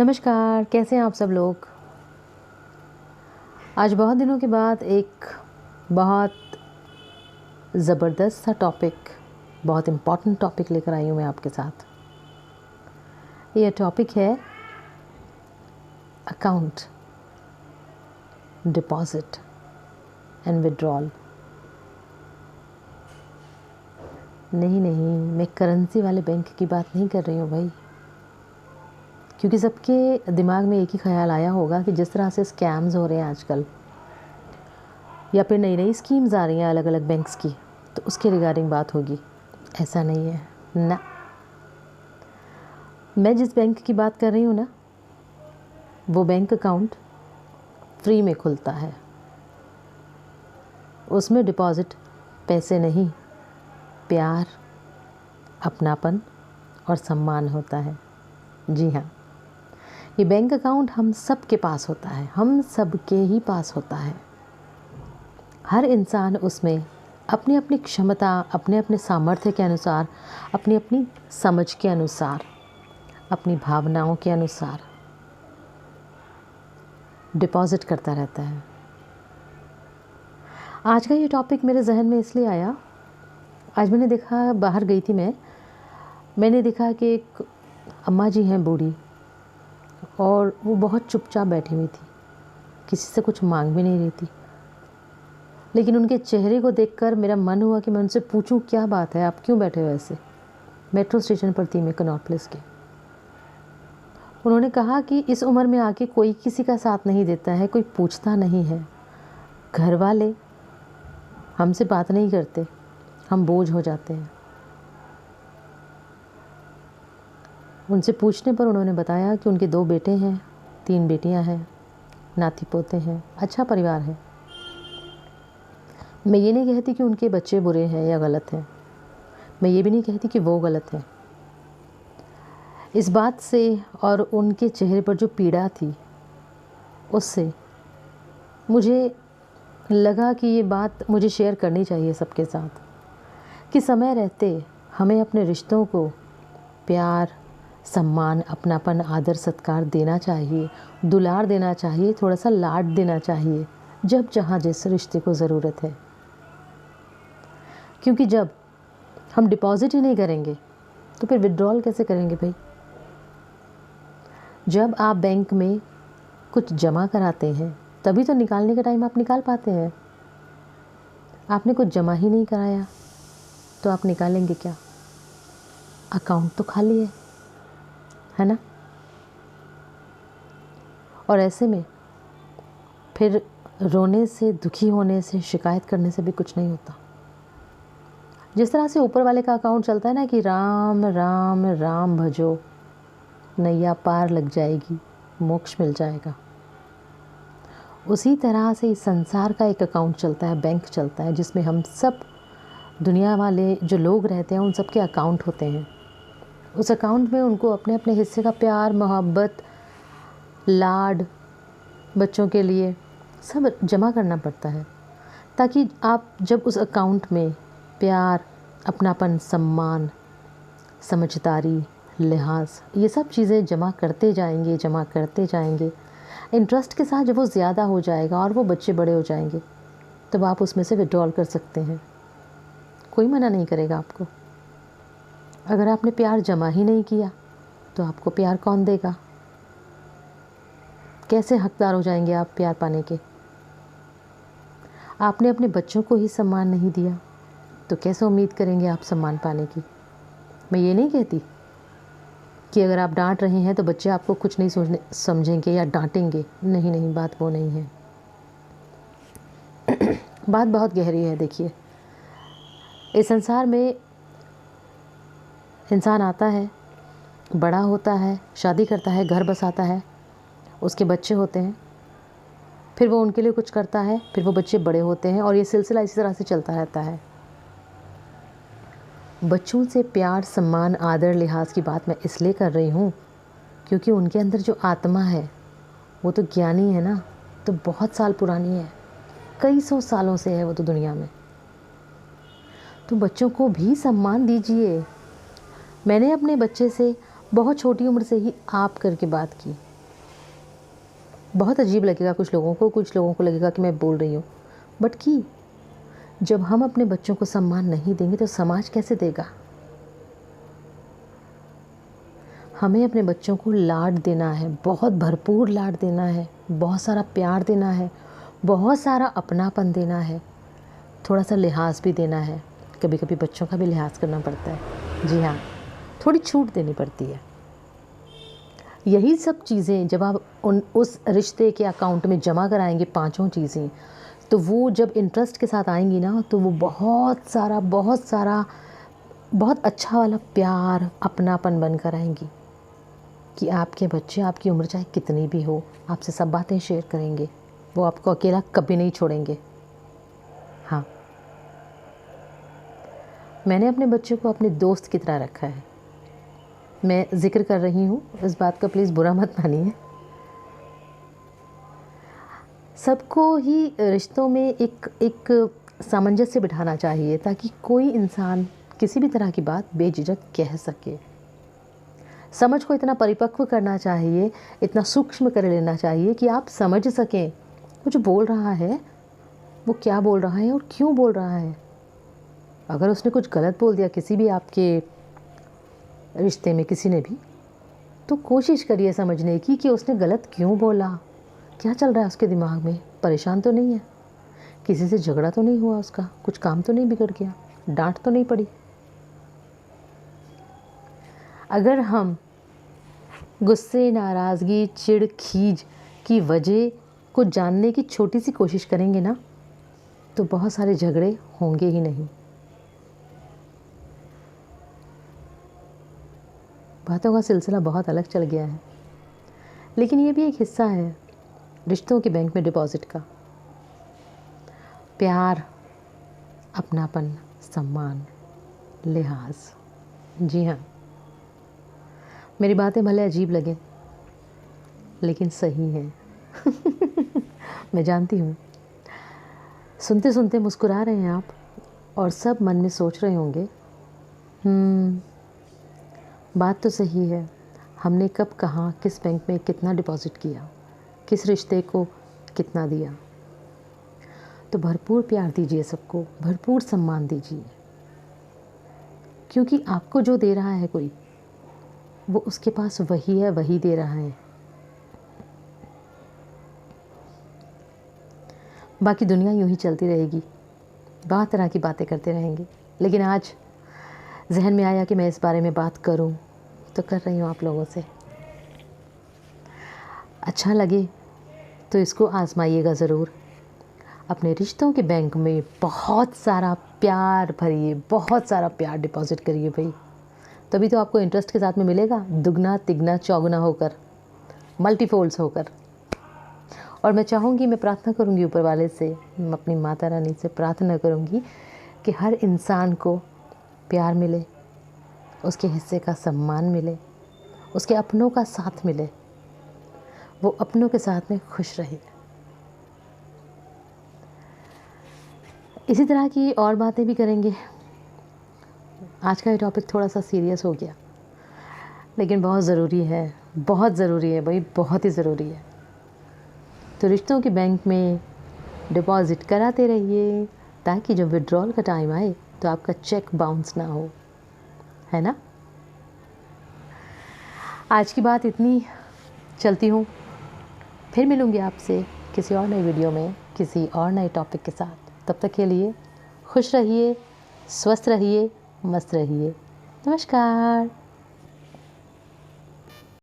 नमस्कार, कैसे हैं आप सब लोग। आज बहुत दिनों के बाद एक बहुत ज़बरदस्त सा टॉपिक, बहुत इम्पॉर्टेंट टॉपिक लेकर आई हूँ मैं आपके साथ। ये टॉपिक है अकाउंट, डिपॉजिट एंड विड्रॉल। नहीं, मैं करेंसी वाले बैंक की बात नहीं कर रही हूँ भाई, क्योंकि सबके दिमाग में एक ही ख्याल आया होगा कि जिस तरह से स्कैम्स हो रहे हैं आजकल, या फिर नई नई स्कीम्स आ रही हैं अलग अलग बैंक्स की, तो उसके रिगार्डिंग बात होगी। ऐसा नहीं है ना। मैं जिस बैंक की बात कर रही हूँ ना, वो बैंक अकाउंट फ्री में खुलता है। उसमें डिपॉजिट पैसे नहीं, प्यार, अपनापन और सम्मान होता है। जी हाँ, ये बैंक अकाउंट हम सब के पास होता है, हम सब के ही पास होता है। हर इंसान उसमें अपनी अपनी क्षमता, अपने अपने सामर्थ्य के अनुसार, अपनी अपनी समझ के अनुसार, अपनी भावनाओं के अनुसार डिपॉजिट करता रहता है। आज का ये टॉपिक मेरे जहन में इसलिए आया, आज मैंने देखा, बाहर गई थी मैंने देखा कि एक अम्मा जी हैं बूढ़ी, और वो बहुत चुपचाप बैठी हुई थी, किसी से कुछ मांग भी नहीं रही थी। लेकिन उनके चेहरे को देखकर मेरा मन हुआ कि मैं उनसे पूछूं, क्या बात है, आप क्यों बैठे हो ऐसे। मेट्रो स्टेशन पर थी मैं, कनॉट प्लेस के। उन्होंने कहा कि इस उम्र में आके कोई किसी का साथ नहीं देता है, कोई पूछता नहीं है, घर वाले हमसे बात नहीं करते, हम बोझ हो जाते हैं। उनसे पूछने पर उन्होंने बताया कि उनके 2 बेटे हैं, 3 बेटियां हैं, नाती पोते हैं, अच्छा परिवार है। मैं ये नहीं कहती कि उनके बच्चे बुरे हैं या गलत हैं, मैं ये भी नहीं कहती कि वो गलत है। इस बात से और उनके चेहरे पर जो पीड़ा थी, उससे मुझे लगा कि ये बात मुझे शेयर करनी चाहिए सबके साथ, कि समय रहते हमें अपने रिश्तों को प्यार, सम्मान, अपनापन, आदर, सत्कार देना चाहिए, दुलार देना चाहिए, थोड़ा सा लाड देना चाहिए, जब जहाँ जिस रिश्ते को ज़रूरत है। क्योंकि जब हम डिपॉजिट ही नहीं करेंगे तो फिर विड्रॉल कैसे करेंगे भाई। जब आप बैंक में कुछ जमा कराते हैं तभी तो निकालने का टाइम आप निकाल पाते हैं। आपने कुछ जमा ही नहीं कराया तो आप निकालेंगे क्या। अकाउंट तो खाली है ना। और ऐसे में फिर रोने से, दुखी होने से, शिकायत करने से भी कुछ नहीं होता। जिस तरह से ऊपर वाले का अकाउंट चलता है ना कि राम राम राम भजो, नैया पार लग जाएगी, मोक्ष मिल जाएगा, उसी तरह से इस संसार का एक अकाउंट चलता है, बैंक चलता है, जिसमें हम सब दुनिया वाले जो लोग रहते हैं उन सब के अकाउंट होते हैं। उस अकाउंट में उनको अपने अपने हिस्से का प्यार, मोहब्बत, लाड, बच्चों के लिए सब जमा करना पड़ता है, ताकि आप जब उस अकाउंट में प्यार, अपनापन, सम्मान, समझदारी, लिहाज, ये सब चीज़ें जमा करते जाएंगे, इंटरेस्ट के साथ जब वो ज़्यादा हो जाएगा और वो बच्चे बड़े हो जाएंगे, तब आप उसमें से विड्रॉल कर सकते हैं। कोई मना नहीं करेगा आपको। अगर आपने प्यार जमा ही नहीं किया तो आपको प्यार कौन देगा। कैसे हकदार हो जाएंगे आप प्यार पाने के। आपने अपने बच्चों को ही सम्मान नहीं दिया तो कैसे उम्मीद करेंगे आप सम्मान पाने की। मैं ये नहीं कहती कि अगर आप डांट रहे हैं तो बच्चे आपको कुछ नहीं समझेंगे या डांटेंगे। नहीं, बात वो नहीं है। बात बहुत गहरी है। देखिए, इस संसार में इंसान आता है, बड़ा होता है, शादी करता है, घर बसाता है, उसके बच्चे होते हैं, फिर वो उनके लिए कुछ करता है, फिर वो बच्चे बड़े होते हैं, और ये सिलसिला इसी तरह से चलता रहता है। बच्चों से प्यार, सम्मान, आदर, लिहाज की बात मैं इसलिए कर रही हूँ क्योंकि उनके अंदर जो आत्मा है वो तो ज्ञानी है ना, तो बहुत साल पुरानी है, कई 100 सालों से है वो तो दुनिया में। तो बच्चों को भी सम्मान दीजिए। मैंने अपने बच्चे से बहुत छोटी उम्र से ही आप करके बात की। बहुत अजीब लगेगा कुछ लोगों को लगेगा कि मैं बोल रही हूँ, बट कि जब हम अपने बच्चों को सम्मान नहीं देंगे तो समाज कैसे देगा। हमें अपने बच्चों को लाड देना है, बहुत भरपूर लाड देना है, बहुत सारा प्यार देना है, बहुत सारा अपनापन देना है, थोड़ा सा लिहाज भी देना है। कभी कभी बच्चों का भी लिहाज करना पड़ता है, जी हाँ, थोड़ी छूट देनी पड़ती है। यही सब चीज़ें जब आप उस रिश्ते के अकाउंट में जमा कराएंगे, पांचों चीज़ें, तो वो जब इंटरेस्ट के साथ आएंगी ना, तो वो बहुत सारा बहुत अच्छा वाला प्यार, अपनापन बनकर आएंगी कि आपके बच्चे आपकी उम्र चाहे कितनी भी हो, आपसे सब बातें शेयर करेंगे, वो आपको अकेला कभी नहीं छोड़ेंगे। हाँ, मैंने अपने बच्चों को अपने दोस्त की तरह रखा है। मैं जिक्र कर रही हूँ, इस बात का प्लीज़ बुरा मत मानिए। सबको ही रिश्तों में एक सामंजस्य बिठाना चाहिए, ताकि कोई इंसान किसी भी तरह की बात बेझिझक कह सके। समझ को इतना परिपक्व करना चाहिए, इतना सूक्ष्म कर लेना चाहिए कि आप समझ सकें वो जो बोल रहा है वो क्या बोल रहा है और क्यों बोल रहा है। अगर उसने कुछ गलत बोल दिया किसी भी आपके रिश्ते में, किसी ने भी, तो कोशिश करिए समझने की कि उसने गलत क्यों बोला, क्या चल रहा है उसके दिमाग में, परेशान तो नहीं है, किसी से झगड़ा तो नहीं हुआ उसका, कुछ काम तो नहीं बिगड़ गया, डांट तो नहीं पड़ी। अगर हम गुस्से, नाराज़गी, चिढ़, खीज की वजह को जानने की छोटी सी कोशिश करेंगे ना, तो बहुत सारे झगड़े होंगे ही नहीं। बातों का सिलसिला बहुत अलग चल गया है, लेकिन ये भी एक हिस्सा है रिश्तों के बैंक में डिपॉजिट का। प्यार, अपनापन, सम्मान, लिहाज। जी हाँ, मेरी बातें भले अजीब लगें लेकिन सही हैं। मैं जानती हूँ, सुनते सुनते मुस्कुरा रहे हैं आप, और सब मन में सोच रहे होंगे, बात तो सही है, हमने कब, कहाँ, किस बैंक में कितना डिपॉजिट किया, किस रिश्ते को कितना दिया। तो भरपूर प्यार दीजिए सबको, भरपूर सम्मान दीजिए, क्योंकि आपको जो दे रहा है कोई, वो उसके पास वही है, वही दे रहा है। बाकी दुनिया यूं ही चलती रहेगी, बहुत तरह की बातें करते रहेंगे, लेकिन आज जहन में आया कि मैं इस बारे में बात करूं, तो कर रही हूं आप लोगों से। अच्छा लगे तो इसको आजमाइएगा ज़रूर। अपने रिश्तों के बैंक में बहुत सारा प्यार भरिए, बहुत सारा प्यार डिपॉजिट करिए भाई, तभी तो आपको इंटरेस्ट के साथ में मिलेगा, दुगना तिगना चौगुना होकर, मल्टीफोल्ड्स होकर। और मैं चाहूँगी, मैं प्रार्थना करूँगी ऊपर वाले से, अपनी माता रानी से प्रार्थना करूँगी कि हर इंसान को प्यार मिले, उसके हिस्से का सम्मान मिले, उसके अपनों का साथ मिले, वो अपनों के साथ में खुश रहे। इसी तरह की और बातें भी करेंगे। आज का ये टॉपिक थोड़ा सा सीरियस हो गया, लेकिन बहुत ज़रूरी है, बहुत ज़रूरी है भाई, बहुत ही ज़रूरी है। तो रिश्तों के बैंक में डिपॉज़िट कराते रहिए, ताकि जब विड्रॉल का टाइम आए तो आपका चेक बाउंस ना हो, है ना। आज की बात इतनी, चलती हूँ, फिर मिलूँगी आपसे किसी और नई वीडियो में, किसी और नए टॉपिक के साथ। तब तक के लिए खुश रहिए, स्वस्थ रहिए, मस्त रहिए। नमस्कार।